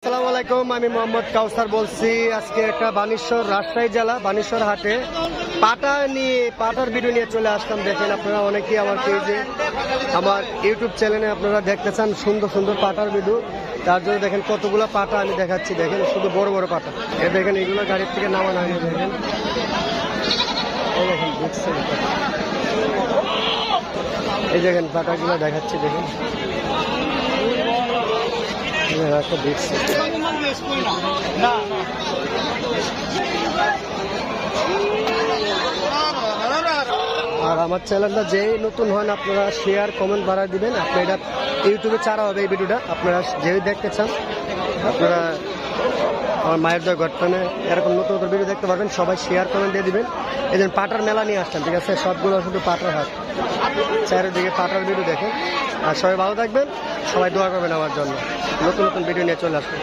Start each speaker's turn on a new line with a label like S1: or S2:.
S1: আসসালামু আলাইকুম, আমি মোহাম্মদ কাউসার বলছি। আজকে একটা বানেশ্বর, রাজশাহী জেলা বানেশ্বর হাটে পাটার ভিডিও নিয়ে চলে আসলাম। দেখেন আপনারা অনেকেই আমার পেজে, আমার ইউটিউব চ্যানেলে আপনারা দেখতে চান সুন্দর সুন্দর পাটার ভিডিও। তার জন্য দেখেন কতগুলো পাটা আমি দেখাচ্ছি। দেখেন শুধু বড় বড় পাটা, দেখেন এগুলো গাড়ির থেকে নামানো হয়নি। দেখেন এই দেখেন পাটাগুলো দেখাচ্ছি। দেখেন দেখছি আর আমার চ্যানেলটা যেই নতুন হন আপনারা শেয়ার কমেন্ট বাড়ায় দিবেন। আপনার এটা ইউটিউবে ছাড়া হবে এই ভিডিওটা, আপনারা যেই দেখতে চান আপনারা আমার মায়ের দয় ঘটনা এরকম নতুন নতুন ভিডিও দেখতে পারবেন। সবাই শেয়ার কমেন্ট দিয়ে দিবেন। এই যে পাটার মেলা নিয়ে আসছেন, ঠিক আছে? সবগুলো শুধু পাটার হাট, চারিদিকে পাটার ভিডিও দেখেন। আর সবাই ভালো থাকবেন, সবাই দোয়া করবেন আমার জন্য। নতুন নতুন ভিডিও নিয়ে চলে আসবেন।